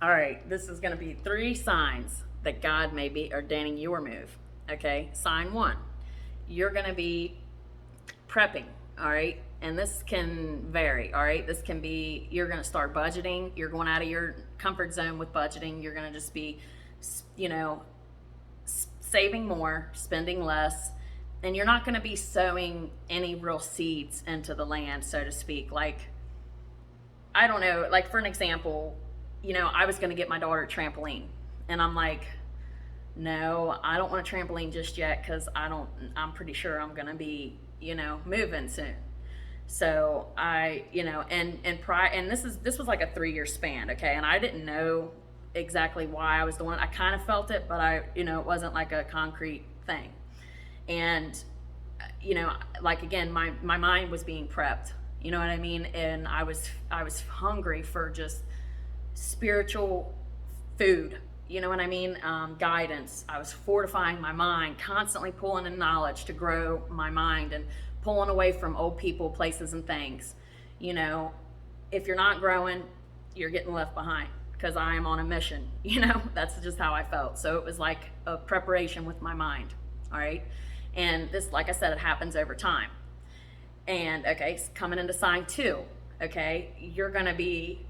All right, this is going to be 3 signs that God may be ordaining your move. Okay, sign 1, you're going to be prepping. All right, and this can vary. All right, this can be you're going to start budgeting, you're going out of your comfort zone with budgeting, you're going to just be, you know, saving more, spending less, and you're not going to be sowing any real seeds into the land, so to speak. Like, I don't know, like for an example, I was going to get my daughter a trampoline, and I'm like, no, I don't want a trampoline just yet because I'm pretty sure I'm going to be, moving soon. So and this was like a 3-year span, okay, and I didn't know exactly why I was doing it. I kind of felt it, but it wasn't like a concrete thing. And like again, my mind was being prepped. You know what I mean? And I was hungry for just spiritual food. You know what I mean? Guidance. I was fortifying my mind, constantly pulling in knowledge to grow my mind and pulling away from old people, places, and things. If you're not growing, you're getting left behind because I am on a mission. That's just how I felt. So it was like a preparation with my mind. All right. And this, like I said, it happens over time. And okay, coming into sign 2, okay, you're going to be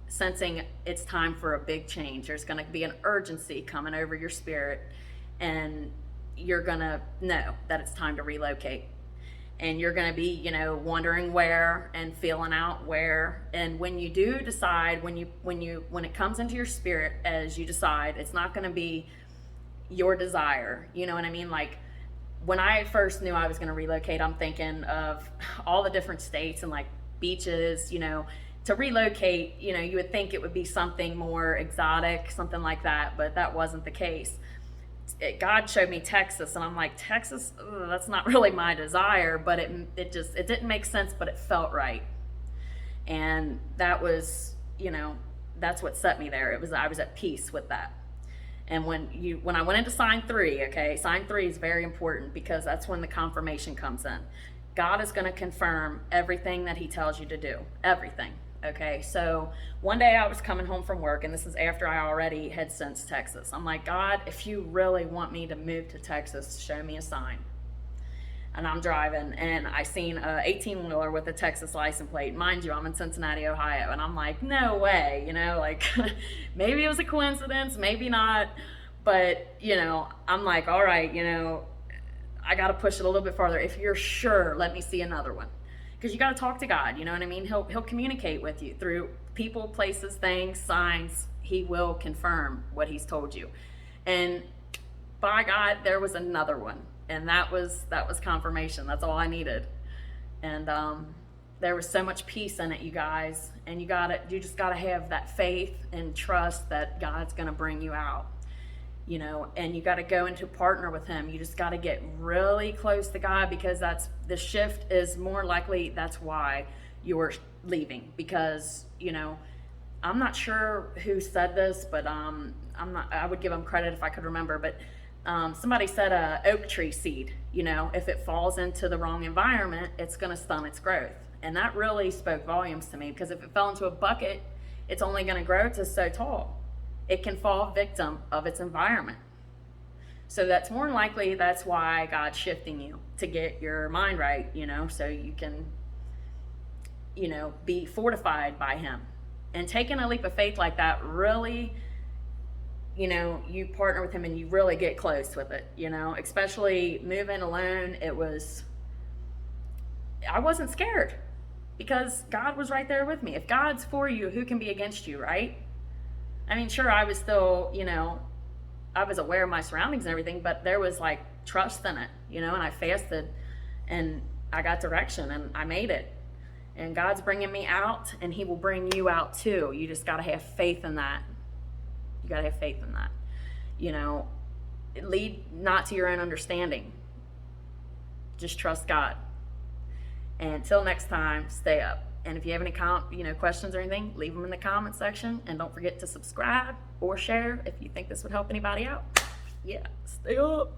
sensing it's time for a big change. There's going to be an urgency coming over your spirit, and you're going to know that it's time to relocate. And you're going to be, wondering where and feeling out where. And when you do decide, when it comes into your spirit as you decide, it's not going to be your desire. You know what I mean? Like, when I first knew I was going to relocate, I'm thinking of all the different states and like beaches, to relocate, you would think it would be something more exotic, something like that, but that wasn't the case. God showed me Texas, and I'm like, Texas, ugh, that's not really my desire, but it didn't make sense, but it felt right. And that was, that's what set me there. I was at peace with that. And when I went into sign 3, okay, sign 3 is very important because that's when the confirmation comes in. God is going to confirm everything that he tells you to do, everything. Okay, so one day I was coming home from work, and this is after I already had sensed Texas. I'm like, God, if you really want me to move to Texas, show me a sign. And I'm driving, and I seen a 18-wheeler with a Texas license plate. Mind you, I'm in Cincinnati, Ohio, and I'm like, no way, like maybe it was a coincidence, maybe not, but I'm like, all right, I got to push it a little bit farther. If you're sure, let me see another one, because you got to talk to God. You know what I mean? He'll communicate with you through people, places, things, signs. He will confirm what he's told you, and by God, there was another one. And that was confirmation. That's all I needed. And there was so much peace in it, you guys. And you just gotta have that faith and trust that God's gonna bring you out. And you gotta go into partner with him. You just gotta get really close to God, because the shift is more likely that's why you're leaving. Because, I'm not sure who said this, but I would give them credit if I could remember, but somebody said a oak tree seed, if it falls into the wrong environment, it's going to stunt its growth. And that really spoke volumes to me, because if it fell into a bucket, it's only going to grow to so tall. It can fall victim of its environment. So that's more than likely, that's why God's shifting you, to get your mind right, so you can, be fortified by him. And taking a leap of faith like that really, you partner with him and you really get close with it, especially moving alone. I wasn't scared because God was right there with me. If God's for you, who can be against you, right? I mean, sure, I was still, I was aware of my surroundings and everything, but there was like trust in it, and I fasted and I got direction and I made it. And God's bringing me out, and he will bring you out too. You just got to have faith in that. You got to have faith in that. Lead not to your own understanding. Just trust God. And until next time, stay up. And if you have any questions or anything, leave them in the comment section. And don't forget to subscribe or share if you think this would help anybody out. Yeah, stay up.